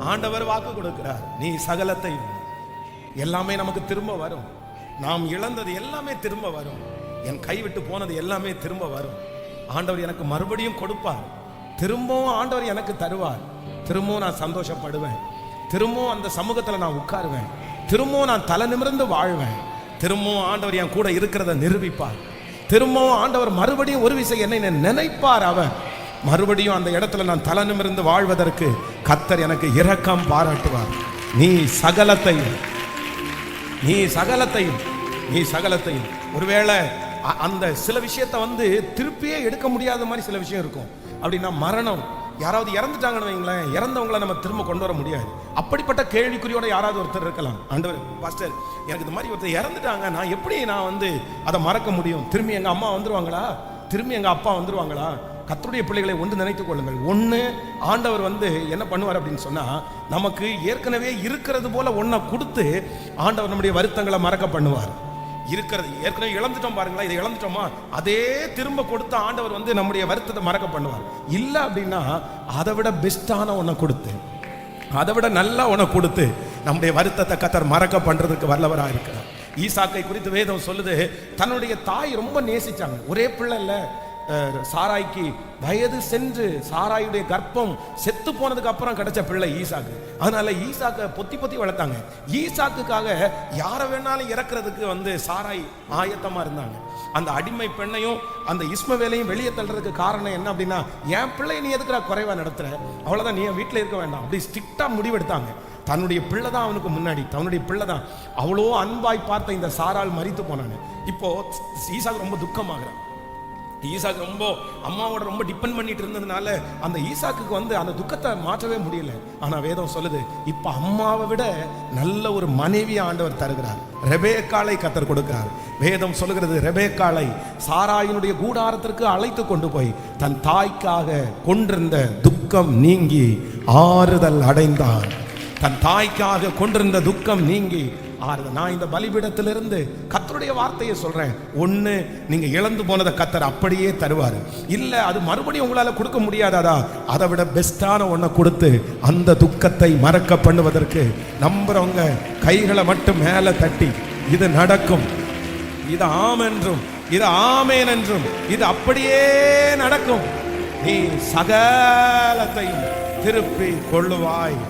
ஆண்டவர் வாக்கு கொடுக்கிறார், நீ சகலத்தையும். எல்லாமே நமக்கு திரும்ப வரும். நாம் இழந்தது எல்லாமே திரும்ப வரும். என் கைவிட்டு போனது எல்லாமே திரும்ப வரும். ஆண்டவர் எனக்கு மறுபடியும் கொடுப்பார். திரும்பவும் ஆண்டவர் எனக்கு தருவார். திரும்பவும் நான் சந்தோஷப்படுவேன். திரும்பவும் அந்த சமூகத்தில் நான் உட்காருவேன். திரும்பவும் நான் தலை நிமிர்ந்து வாழ்வேன். திரும்பவும் ஆண்டவர் என் கூட இருக்கிறத நிரூபிப்பார். திரும்பவும் ஆண்டவர் மறுபடியும் ஒரு விஷயம் என்னை நினைப்பார். அவர் மறுபடியும் அந்த இடத்துல நான் தலை நிமிர்ந்து வாழ்வதற்கு கர்த்தர் எனக்கு இரக்கம் பாராட்டுவார். நீ சகலத்தையும், நீ சகலத்தையும், நீ சகலத்தையும். ஒருவேளை அந்த சில விஷயத்தை திருப்பியே எடுக்க முடியாத மாதிரி சில விஷயம் இருக்கும். அப்படின்னா மரணம், யாராவது இறந்துட்டாங்கன்னு வைங்களேன், இறந்தவங்களை நம்ம திரும்ப கொண்டு வர முடியாது. அப்படிப்பட்ட கேள்விக்குறியோட யாராவது ஒருத்தர் இருக்கலாம். ஆண்டவர், பாஸ்டர் எனக்கு இந்த மாதிரி ஒருத்தர் இறந்துட்டாங்க, நான் எப்படி அதை மறக்க முடியும்? திரும்பி எங்க அம்மா வந்துருவாங்களா? திரும்பி எங்க அப்பா வந்துருவாங்களா? கர்த்தருடைய பிள்ளைகளை ஒன்று நினைத்துக் கொள்ளுங்கள். ஒன்று, ஆண்டவர் என்ன பண்ணுவார் அப்படின்னு சொன்னா, நமக்கு ஏற்கனவே இருக்கிறது போல ஒன்றை கொடுத்து ஆண்டவர் நம்முடைய வருத்தங்களை மறக்க பண்ணுவார். இருக்கிறது ஏற்கனவே இழந்துட்டோம் பாருங்களா, இதை இழந்துட்டோமா, அதே திரும்ப கொடுத்து ஆண்டவர் நம்முடைய வருத்தத்தை மறக்க பண்ணுவார். இல்லை அப்படின்னா அதை விட பெஸ்டான ஒன்றை கொடுத்து, அதை விட நல்லா ஒன்றை கொடுத்து நம்முடைய வருத்தத்தை கர்த்தர் மறக்க பண்றதுக்கு வல்லவராக இருக்கிறார். ஈசாக்கை குறித்து வேதம் சொல்லுது, தன்னுடைய தாய் ரொம்ப நேசிச்சாங்க. ஒரே பிள்ளை இல்லை, சாராய்க்கு வயது சென்று சாராயுடைய கர்ப்பம் செத்து போனதுக்கு அப்புறம் கிடைச்ச பிள்ளை ஈசாக்கு. அதனால ஈசாக்க பொத்தி பொத்தி வளர்த்தாங்க. ஈசாக்குக்காக யாரை வேணாலும் இறக்குறதுக்கு சாராய் ஆயத்தமா இருந்தாங்க. அந்த அடிமை பெண்ணையும் அந்த இஸ்மவேலையும் வெளியே தள்ளுறதுக்கு காரணம் என்ன அப்படின்னா, என் பிள்ளை நீ எதுக்குறா குறைவா நடத்துற, அவ்வளவுதான், நீ வீட்டில் இருக்க வேண்டாம், அப்படி ஸ்ட்ரிக்டா முடிவெடுத்தாங்க. தன்னுடைய பிள்ளை தான் அவனுக்கு முன்னாடி, தன்னுடைய பிள்ளை தான். அவ்வளோ அன்பாய் பார்த்த இந்த சாரால் மரித்து போனாங்க. இப்போ ஈசாக்கு ரொம்ப துக்கமாகிறான். ஈசாக்கு ரொம்ப அம்மாவோட ரொம்ப டிபெண்ட் பண்ணிட்டு இருந்ததுனால அந்த ஈசாக்கு அந்த துக்கத்தை மாற்றவே முடியல. ஆனா வேதம் சொல்லுது, இப்ப அம்மாவை விட நல்ல ஒரு மனைவி ஆண்டவர் தருகிறார். ரெபேக்காளை கர்த்தர் கொடுக்கிறார். வேதம் சொல்லுகிறது, ரெபேக்காளை சாராயினுடைய கூடாரத்திற்கு அழைத்து கொண்டு போய் தன் தாய்க்காக கொண்டிருந்த துக்கம் நீங்கி ஆறுதல் அடைந்தான். தன் தாய்க்காக கொண்டிருந்த துக்கம் நீங்கி ஆறுதல். நான் இந்த பலிபீடத்திலிருந்து கர்த்தருடைய வார்த்தையை சொல்றேன். ஒண்ணு, நீங்க இழந்து போனதை கர்த்தர் அப்படியே தருவார். இல்ல அது மறுபடியும் உங்களால கொடுக்க முடியாதா, அதை விட பெஸ்டான ஒன்றை கொடுத்து அந்த துக்கத்தை மறக்க பண்ணுவதற்கு நம்புறவங்க கைகளை மட்டும் மேல தட்டி, இது நடக்கும், இது ஆம் என்றும், இது ஆமேன் என்றும், இது அப்படியே நடக்கும், நீ சகலத்தையும் திருப்பி கொள்ளுவாய்.